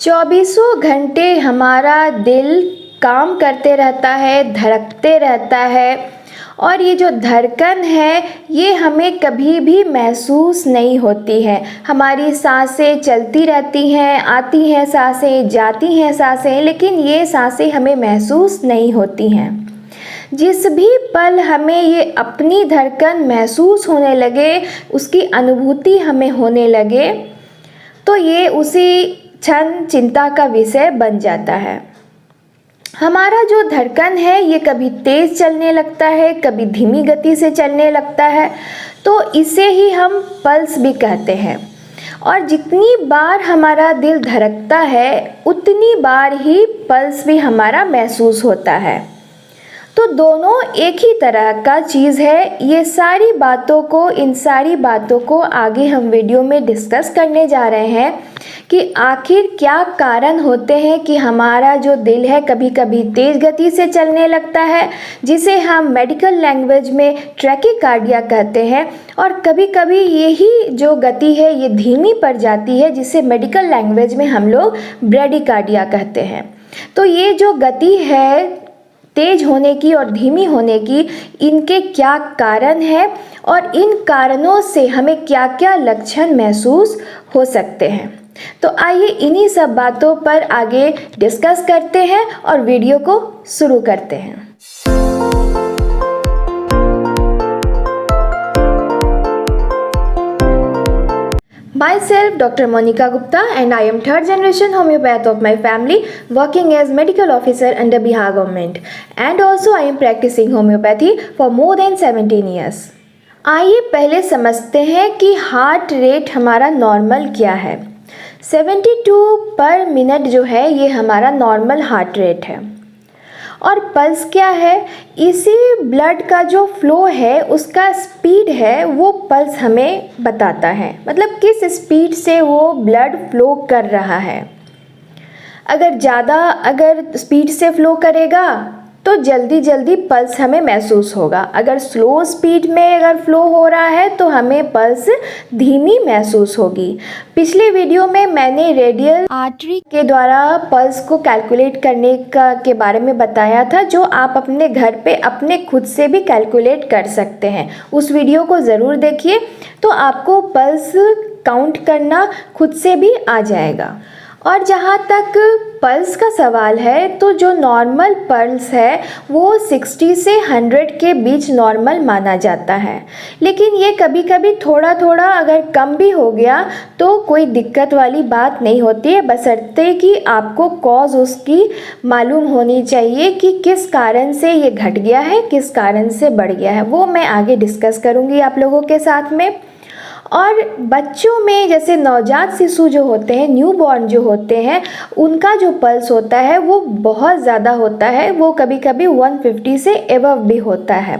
चौबीसों घंटे हमारा दिल काम करते रहता है, धड़कते रहता है और ये जो धड़कन है ये हमें कभी भी महसूस नहीं होती है। हमारी सांसें चलती रहती हैं, आती हैं सांसें, जाती हैं सांसें, लेकिन ये सांसें हमें महसूस नहीं होती हैं। जिस भी पल हमें ये अपनी धड़कन महसूस होने लगे, उसकी अनुभूति हमें होने लगे, तो ये उसी क्षण चिंता का विषय बन जाता है। हमारा जो धड़कन है ये कभी तेज़ चलने लगता है, कभी धीमी गति से चलने लगता है, तो इसे ही हम पल्स भी कहते हैं। और जितनी बार हमारा दिल धड़कता है उतनी बार ही पल्स भी हमारा महसूस होता है। तो दोनों एक ही तरह का चीज़ है। इन सारी बातों को आगे हम वीडियो में डिस्कस करने जा रहे हैं कि आखिर क्या कारण होते हैं कि हमारा जो दिल है कभी कभी तेज़ गति से चलने लगता है, जिसे हम मेडिकल लैंग्वेज में ट्रैकीकार्डिया कहते हैं, और कभी कभी यही जो गति है ये धीमी पड़ जाती है, जिसे मेडिकल लैंग्वेज में हम लोग ब्रेडिकार्डिया कहते हैं। तो ये जो गति है तेज होने की और धीमी होने की, इनके क्या कारण हैं और इन कारणों से हमें क्या क्या लक्षण महसूस हो सकते हैं। तो आइए इन्हीं सब बातों पर आगे डिस्कस करते हैं और वीडियो को शुरू करते हैं। Myself Dr. Monica Gupta and I am third generation homeopath of my family, working as medical officer under Bihar government, and also I am practicing homeopathy for more than 17 years. आइए पहले समझते हैं कि heart rate हमारा normal क्या है। 72 पर minute जो है ये हमारा नॉर्मल हार्ट रेट है। और पल्स क्या है? इसी ब्लड का जो फ्लो है उसका स्पीड है वो पल्स हमें बताता है, मतलब किस स्पीड से वो ब्लड फ्लो कर रहा है। अगर स्पीड से फ्लो करेगा तो जल्दी पल्स हमें महसूस होगा। अगर स्लो स्पीड में अगर फ्लो हो रहा है तो हमें पल्स धीमी महसूस होगी। पिछले वीडियो में मैंने रेडियल आर्टरी के द्वारा पल्स को कैलकुलेट करने के बारे में बताया था, जो आप अपने घर पे अपने खुद से भी कैलकुलेट कर सकते हैं। उस वीडियो को ज़रूर देखिए, तो आपको पल्स काउंट करना खुद से भी आ जाएगा। और जहाँ तक पल्स का सवाल है, तो जो नॉर्मल पल्स है वो 60 से 100 के बीच नॉर्मल माना जाता है। लेकिन ये कभी कभी थोड़ा अगर कम भी हो गया तो कोई दिक्कत वाली बात नहीं होती है, बशर्ते कि आपको कॉज उसकी मालूम होनी चाहिए कि किस कारण से ये घट गया है, किस कारण से बढ़ गया है। वो मैं आगे डिस्कस करूँगी आप लोगों के साथ में। और बच्चों में जैसे नवजात शिशु जो होते हैं, न्यूबॉर्न जो होते हैं, उनका जो पल्स होता है वो बहुत ज़्यादा होता है, वो कभी कभी 150 से एबव भी होता है।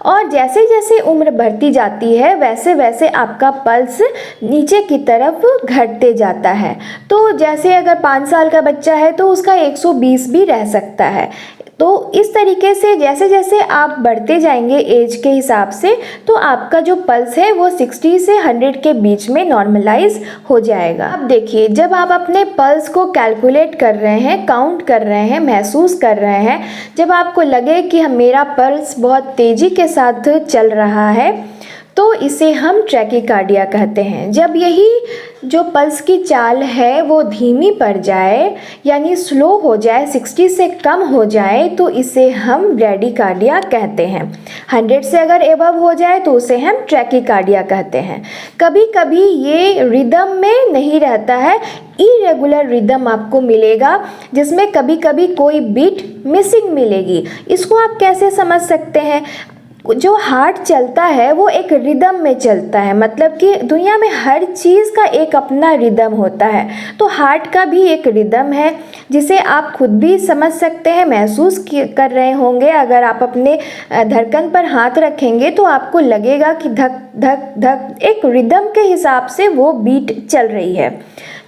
और जैसे जैसे उम्र बढ़ती जाती है वैसे वैसे आपका पल्स नीचे की तरफ घटते जाता है। तो जैसे अगर 5 साल का बच्चा है तो उसका 120 भी रह सकता है। तो इस तरीके से जैसे जैसे आप बढ़ते जाएंगे एज के हिसाब से, तो आपका जो पल्स है वो 60 से 100 के बीच में नॉर्मलाइज हो जाएगा। अब देखिए, जब आप अपने पल्स को कैलकुलेट कर रहे हैं, काउंट कर रहे हैं, महसूस कर रहे हैं, जब आपको लगे कि मेरा पल्स बहुत तेज़ी के साथ चल रहा है, तो इसे हम ट्रैकीकार्डिया कहते हैं। जब यही जो पल्स की चाल है वो धीमी पड़ जाए, यानी स्लो हो जाए, 60 से कम हो जाए, तो इसे हम ब्रेडिकार्डिया कहते हैं। 100 से अगर एबव हो जाए तो उसे हम ट्रैकीकार्डिया कहते हैं। कभी कभी ये रिदम में नहीं रहता है, इरेगुलर रिदम आपको मिलेगा, जिसमें कभी कभी कोई बीट मिसिंग मिलेगी। इसको आप कैसे समझ सकते हैं? जो हार्ट चलता है वो एक रिदम में चलता है, मतलब कि दुनिया में हर चीज़ का एक अपना रिदम होता है, तो हार्ट का भी एक रिदम है, जिसे आप खुद भी समझ सकते हैं, महसूस कर रहे होंगे। अगर आप अपने धड़कन पर हाथ रखेंगे तो आपको लगेगा कि धक धक धक एक रिदम के हिसाब से वो बीट चल रही है।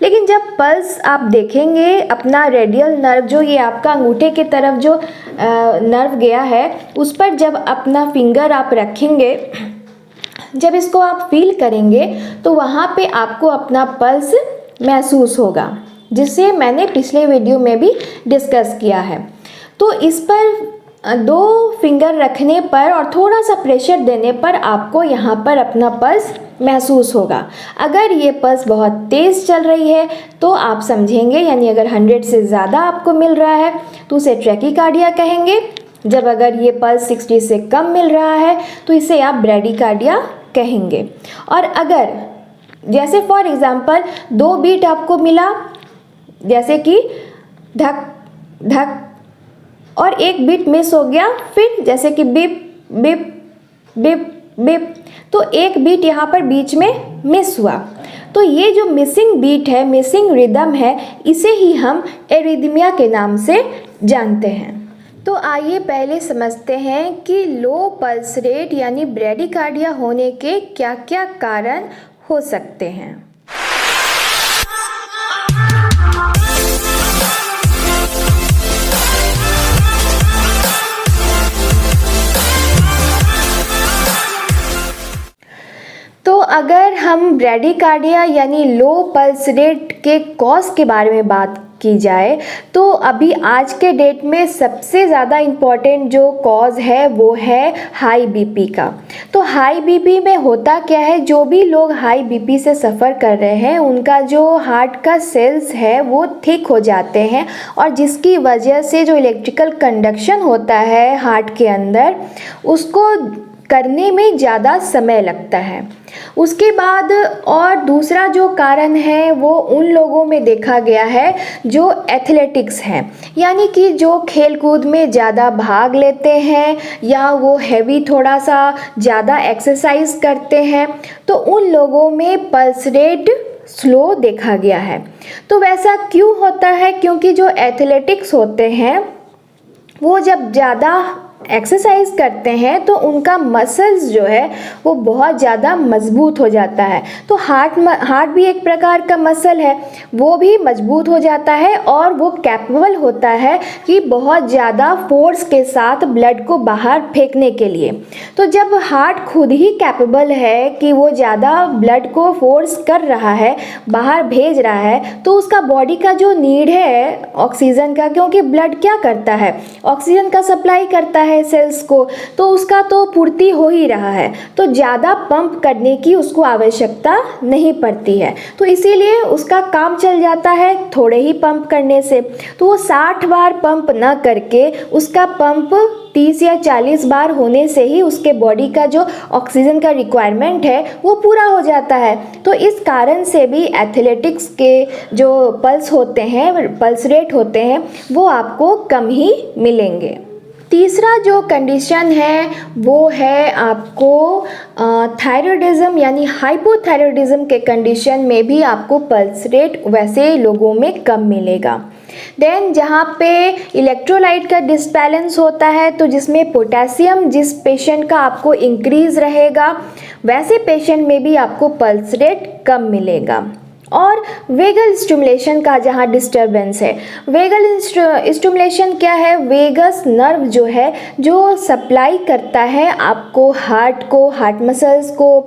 लेकिन जब पल्स आप देखेंगे, अपना रेडियल नर्व जो ये आपका अंगूठे की तरफ जो नर्व गया है, उस पर जब अपना फिंगर आप रखेंगे, जब इसको आप फील करेंगे तो वहाँ पे आपको अपना पल्स महसूस होगा। जिसे मैंने पिछले वीडियो में भी डिस्कस किया है। तो इस पर 2 फिंगर रखने पर और थोड़ा सा प्रेशर देने पर आपको यहाँ पर अपना पल्स महसूस होगा। अगर ये पल्स बहुत तेज़ चल रही है तो आप समझेंगे, यानी अगर 100 से ज़्यादा आपको मिल रहा है तो उसे ट्रैकीकार्डिया कहेंगे। जब अगर ये पल्स 60 से कम मिल रहा है तो इसे आप ब्रैडीकार्डिया कहेंगे। और अगर जैसे फॉर एग्ज़ाम्पल 2 बीट आपको मिला, जैसे कि धक धक, और 1 बीट मिस हो गया, फिर जैसे कि बिप बिप बिप बिप, तो 1 बीट यहाँ पर बीच में मिस हुआ। तो ये जो मिसिंग बीट है, मिसिंग रिदम है, इसे ही हम एरिथमिया के नाम से जानते हैं। तो आइए पहले समझते हैं कि लो पल्स रेट यानी ब्रैडीकार्डिया होने के क्या क्या कारण हो सकते हैं। तो अगर हम ब्रैडीकार्डिया यानी लो पल्स रेट के कॉज के बारे में बात की जाए तो अभी आज के डेट में सबसे ज़्यादा इम्पॉर्टेंट जो कॉज है वो है हाई बीपी का। तो हाई बीपी में होता क्या है, जो भी लोग हाई बीपी से सफ़र कर रहे हैं उनका जो हार्ट का सेल्स है वो थिक हो जाते हैं, और जिसकी वजह से जो इलेक्ट्रिकल कंडक्शन होता है हार्ट के अंदर उसको करने में ज़्यादा समय लगता है। उसके बाद और दूसरा जो कारण है वो उन लोगों में देखा गया है जो एथलेटिक्स हैं, यानी कि जो खेलकूद में ज़्यादा भाग लेते हैं या वो हैवी थोड़ा सा ज़्यादा एक्सरसाइज करते हैं, तो उन लोगों में पल्स रेट स्लो देखा गया है। तो वैसा क्यों होता है? क्योंकि जो एथलेटिक्स होते हैं वो जब ज़्यादा एक्सरसाइज करते हैं तो उनका मसल्स जो है वो बहुत ज़्यादा मजबूत हो जाता है। तो हार्ट भी एक प्रकार का मसल है, वो भी मजबूत हो जाता है और वो कैपेबल होता है कि बहुत ज़्यादा फोर्स के साथ ब्लड को बाहर फेंकने के लिए। तो जब हार्ट खुद ही कैपेबल है कि वो ज़्यादा ब्लड को फोर्स कर रहा है, बाहर भेज रहा है, तो उसका बॉडी का जो नीड है ऑक्सीजन का, क्योंकि ब्लड क्या करता है, ऑक्सीजन का सप्लाई करता है सेल्स को, तो उसका तो पूर्ति हो ही रहा है, तो ज़्यादा पंप करने की उसको आवश्यकता नहीं पड़ती है। तो इसीलिए उसका काम चल जाता है थोड़े ही पंप करने से। तो वो 60 बार पंप ना करके उसका पंप 30 या 40 बार होने से ही उसके बॉडी का जो ऑक्सीजन का रिक्वायरमेंट है वो पूरा हो जाता है। तो इस कारण से भी एथलेटिक्स के जो पल्स होते हैं, पल्स रेट होते हैं, वो आपको कम ही मिलेंगे। तीसरा जो कंडीशन है वो है आपको थायराइडिज्म यानी हाइपोथायराइडिज्म के कंडीशन में भी आपको पल्स रेट वैसे लोगों में कम मिलेगा। देन जहाँ पे इलेक्ट्रोलाइट का डिसबैलेंस होता है, तो जिसमें पोटेशियम जिस पेशेंट का आपको इंक्रीज रहेगा वैसे पेशेंट में भी आपको पल्स रेट कम मिलेगा। और वेगल स्टिमुलेशन का जहाँ डिस्टरबेंस है, वेगल स्टिमुलेशन क्या है, वेगस नर्व जो है जो सप्लाई करता है आपको हार्ट को, हार्ट मसल्स को,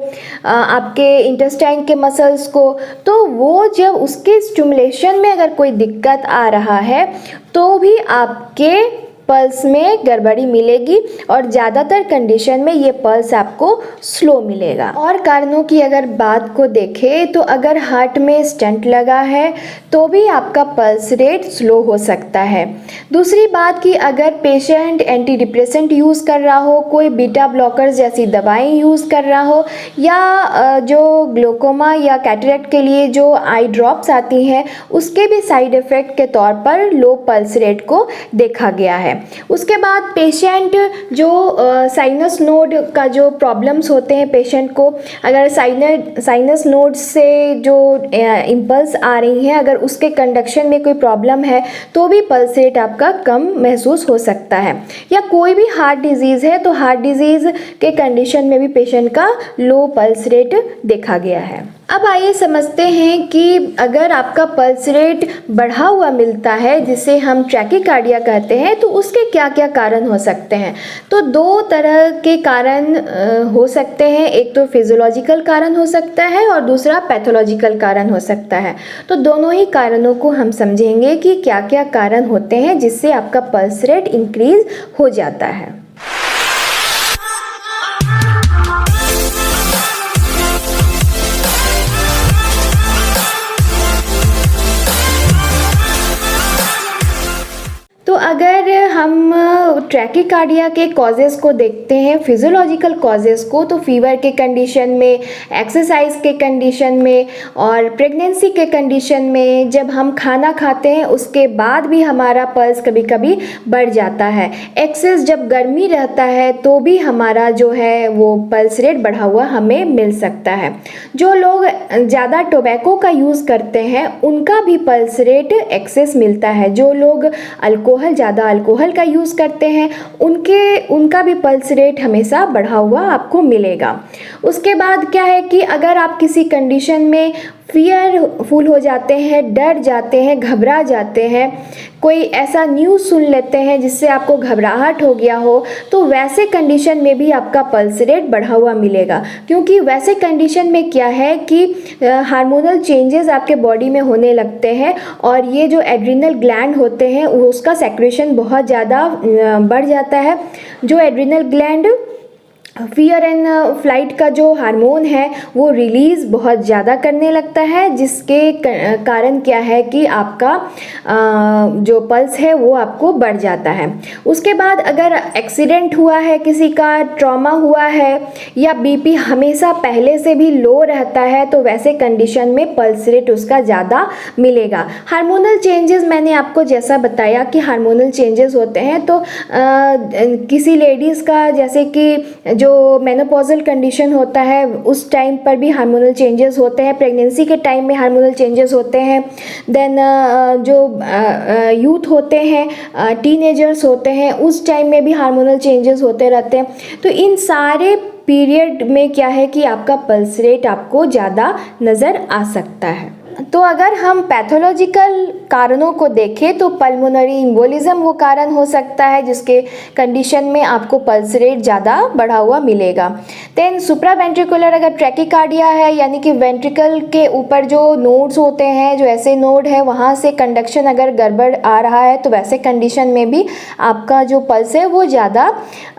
आपके इंटेस्टाइन के मसल्स को, तो वो जब उसके स्टिमुलेशन में अगर कोई दिक्कत आ रहा है तो भी आपके पल्स में गड़बड़ी मिलेगी और ज़्यादातर कंडीशन में ये पल्स आपको स्लो मिलेगा। और कारणों की अगर बात को देखें तो अगर हार्ट में स्टेंट लगा है तो भी आपका पल्स रेट स्लो हो सकता है। दूसरी बात कि अगर पेशेंट एंटी डिप्रेसेंट यूज़ कर रहा हो, कोई बीटा ब्लॉकर्स जैसी दवाएं यूज़ कर रहा हो, या जो ग्लोकोमा या कैटरेक्ट के लिए जो आई ड्रॉप्स आती हैं उसके भी साइड इफ़ेक्ट के तौर पर लो पल्स रेट को देखा गया है। उसके बाद पेशेंट जो साइनस नोड का जो प्रॉब्लम्स होते हैं पेशेंट को, अगर साइनस नोड से जो इम्पल्स आ रही हैं अगर उसके कंडक्शन में कोई प्रॉब्लम है तो भी पल्स रेट आपका कम महसूस हो सकता है। या कोई भी हार्ट डिजीज़ है तो हार्ट डिजीज़ के कंडीशन में भी पेशेंट का लो पल्स रेट देखा गया है। अब आइए समझते हैं कि अगर आपका पल्स रेट बढ़ा हुआ मिलता है जिसे हम ट्रैकीकार्डिया कहते हैं, तो उसके क्या क्या कारण हो सकते हैं? तो दो तरह के कारण हो सकते हैं। एक तो फिजियोलॉजिकल कारण हो सकता है और दूसरा पैथोलॉजिकल कारण हो सकता है। तो दोनों ही कारणों को हम समझेंगे कि क्या क्या कारण होते हैं जिससे आपका पल्स रेट इंक्रीज हो जाता है। तो अगर हम ट्रैकीकार्डिया के कॉजेज़ को देखते हैं, फिजियोलॉजिकल कॉजेज़ को, तो फीवर के कंडीशन में, एक्सरसाइज के कंडीशन में और प्रेगनेंसी के कंडीशन में, जब हम खाना खाते हैं उसके बाद भी हमारा पल्स कभी कभी बढ़ जाता है। एक्सेस जब गर्मी रहता है तो भी हमारा जो है वो पल्स रेट बढ़ा हुआ हमें मिल सकता है। जो लोग ज़्यादा टोबैको का यूज़ करते हैं उनका भी पल्स रेट एक्सेस मिलता है। जो लोग ज़्यादा अल्कोहल का यूज़ करते हैं उनका भी पल्स रेट हमेशा बढ़ा हुआ आपको मिलेगा। उसके बाद क्या है कि अगर आप किसी कंडीशन में फियरफुल हो जाते हैं, डर जाते हैं, घबरा जाते हैं, कोई ऐसा न्यूज़ सुन लेते हैं जिससे आपको घबराहट हो गया हो, तो वैसे कंडीशन में भी आपका पल्स रेट बढ़ा हुआ मिलेगा। क्योंकि वैसे कंडीशन में क्या है कि हार्मोनल चेंजेस आपके बॉडी में होने लगते हैं और ये जो एड्रिनल ग्लैंड होते हैं उसका सेक्रेशन बहुत ज़्यादा बढ़ जाता है। जो adrenal gland fear and flight का जो हार्मोन है वो रिलीज़ बहुत ज़्यादा करने लगता है, जिसके कारण क्या है कि आपका जो पल्स है वो आपको बढ़ जाता है। उसके बाद अगर एक्सीडेंट हुआ है, किसी का ट्रॉमा हुआ है या बीपी हमेशा पहले से भी लो रहता है, तो वैसे कंडीशन में पल्स रेट उसका ज़्यादा मिलेगा। हार्मोनल चेंजेस मैंने आपको जैसा बताया कि हार्मोनल चेंजेस होते हैं, तो किसी लेडीज़ का जैसे कि जो मेनोपॉजल कंडीशन होता है उस टाइम पर भी हार्मोनल चेंजेस होते हैं, प्रेगनेंसी के टाइम में हार्मोनल चेंजेस होते हैं। देन जो यूथ होते हैं, टीनेजर्स होते हैं, उस टाइम में भी हार्मोनल चेंजेस होते रहते हैं। तो इन सारे पीरियड में क्या है कि आपका पल्स रेट आपको ज़्यादा नज़र आ सकता है। तो अगर हम पैथोलॉजिकल कारणों को देखें तो पल्मोनरी एम्बोलिज्म वो कारण हो सकता है जिसके कंडीशन में आपको पल्स रेट ज़्यादा बढ़ा हुआ मिलेगा। देन सुप्रावेंट्रिकुलर अगर ट्रैकीकार्डिया है, यानी कि वेंट्रिकल के ऊपर जो नोड्स होते हैं, जो ऐसे नोड है वहाँ से कंडक्शन अगर गड़बड़ आ रहा है तो वैसे कंडीशन में भी आपका जो पल्स है वो ज़्यादा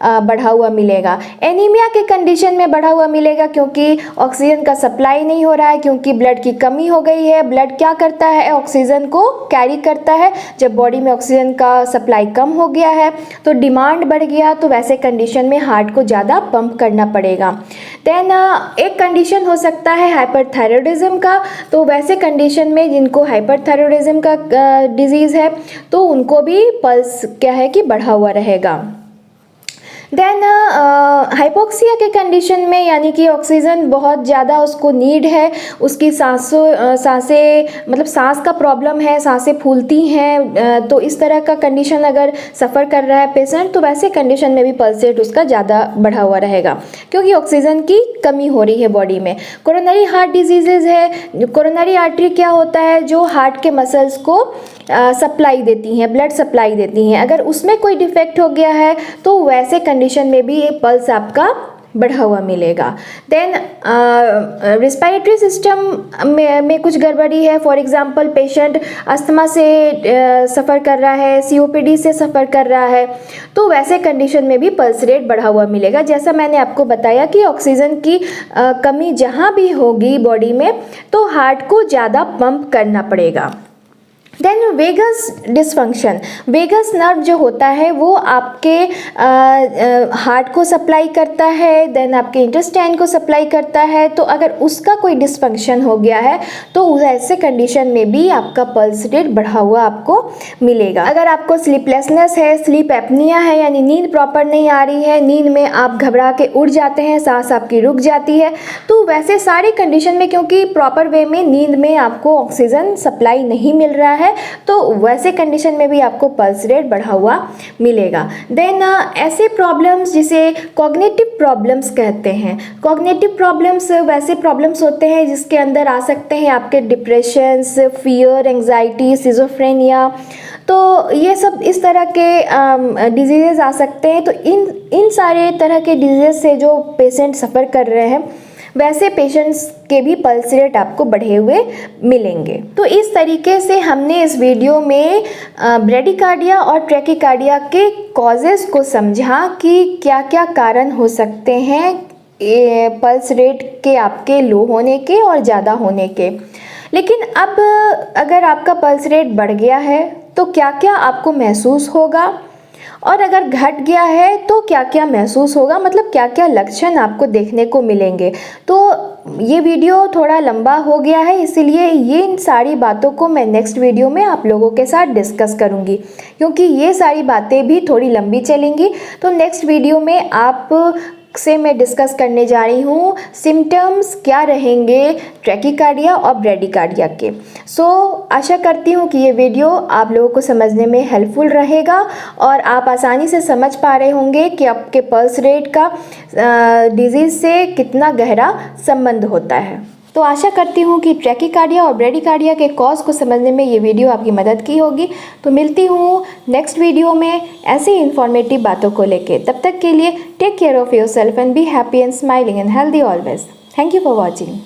बढ़ा हुआ मिलेगा। एनीमिया के कंडीशन में बढ़ा हुआ मिलेगा क्योंकि ऑक्सीजन का सप्लाई नहीं हो रहा है, क्योंकि ब्लड की कमी हो गई है। ब्लड क्या करता है, ऑक्सीजन को कैरी करता है। जब बॉडी में ऑक्सीजन का सप्लाई कम हो गया है तो डिमांड बढ़ गया, तो वैसे कंडीशन में हार्ट को ज़्यादा पंप करना पड़ेगा। देन एक कंडीशन हो सकता है हाइपरथायरॉयडिज्म का, तो वैसे कंडीशन में जिनको हाइपरथायरॉयडिज्म का डिजीज़ है तो उनको भी पल्स क्या है कि बढ़ा हुआ रहेगा। देन हाइपोक्सिया के कंडीशन में, यानी कि ऑक्सीजन बहुत ज़्यादा उसको नीड है, उसकी सांसें मतलब सांस का प्रॉब्लम है, सांसें फूलती हैं, तो इस तरह का कंडीशन अगर सफ़र कर रहा है पेशेंट तो वैसे कंडीशन में भी पल्स रेट उसका ज़्यादा बढ़ा हुआ रहेगा क्योंकि ऑक्सीजन की कमी हो रही है बॉडी में। कोरोनरी हार्ट डिजीज़ेज़ है। कोरोनरी आर्टरी क्या होता है, जो हार्ट के मसल्स को सप्लाई देती हैं, ब्लड सप्लाई देती हैं, अगर उसमें कोई डिफेक्ट हो गया है तो वैसे कंडीशन में भी पल्स आपका बढ़ा हुआ मिलेगा। देन रिस्पायरेटरी सिस्टम में कुछ गड़बड़ी है, फॉर एग्जांपल पेशेंट अस्थमा से सफ़र कर रहा है, COPD से सफ़र कर रहा है, तो वैसे कंडीशन में भी पल्स रेट बढ़ा हुआ मिलेगा। जैसा मैंने आपको बताया कि ऑक्सीजन की कमी जहाँ भी होगी बॉडी में तो हार्ट को ज़्यादा पंप करना पड़ेगा। Then vagus dysfunction, vagus nerve जो होता है वो आपके हार्ट को सप्लाई करता है, देन आपके इंटेस्टाइन को सप्लाई करता है, तो अगर उसका कोई डिसफंक्शन हो गया है तो ऐसे कंडीशन में भी आपका पल्स रेट बढ़ा हुआ आपको मिलेगा। अगर आपको स्लीपलेसनेस है, स्लीप एपनिया है, यानी नींद प्रॉपर नहीं आ रही है, नींद में आप घबरा के उठ जाते हैं, सांस आपकी रुक जाती है, तो वैसे सारी कंडीशन में क्योंकि प्रॉपर वे में नींद में आपको ऑक्सीजन सप्लाई नहीं मिल रहा है तो वैसे कंडीशन में भी आपको पल्स रेट बढ़ा हुआ मिलेगा। देन ऐसे प्रॉब्लम्स जिसे कॉग्निटिव प्रॉब्लम्स कहते हैं। कॉग्निटिव प्रॉब्लम्स वैसे प्रॉब्लम्स होते हैं जिसके अंदर आ सकते हैं आपके डिप्रेशंस, फियर, एंजाइटी, सिजोफ्रेनिया। तो ये सब इस तरह के डिजीज़ आ सकते हैं। तो इन सारे तरह के डिजीज़ से जो पेशेंट सफ़र कर रहे हैं, वैसे पेशेंट्स के भी पल्स रेट आपको बढ़े हुए मिलेंगे। तो इस तरीके से हमने इस वीडियो में ब्रेडिकार्डिया और ट्रैकीकार्डिया के कॉजेज़ को समझा कि क्या क्या कारण हो सकते हैं पल्स रेट के आपके लो होने के और ज़्यादा होने के। लेकिन अब अगर आपका पल्स रेट बढ़ गया है तो क्या क्या आपको महसूस होगा, और अगर घट गया है तो क्या क्या महसूस होगा, मतलब क्या क्या लक्षण आपको देखने को मिलेंगे। तो ये वीडियो थोड़ा लंबा हो गया है, इसीलिए इन सारी बातों को मैं नेक्स्ट वीडियो में आप लोगों के साथ डिस्कस करूँगी, क्योंकि ये सारी बातें भी थोड़ी लंबी चलेंगी। तो नेक्स्ट वीडियो में आप से मैं डिस्कस करने जा रही हूँ सिम्टम्स क्या रहेंगे ट्रैकीकार्डिया और ब्रेडिकार्डिया के। आशा करती हूँ कि ये वीडियो आप लोगों को समझने में हेल्पफुल रहेगा और आप आसानी से समझ पा रहे होंगे कि आपके पल्स रेट का डिजीज़ से कितना गहरा संबंध होता है। तो आशा करती हूँ कि ट्रैकीकार्डिया और ब्रेडिकार्डिया के कॉज को समझने में ये वीडियो आपकी मदद की होगी। तो मिलती हूँ नेक्स्ट वीडियो में ऐसे इन्फॉर्मेटिव बातों को लेके। तब तक के लिए take care of yourself and be happy and smiling and healthy always. Thank you for watching.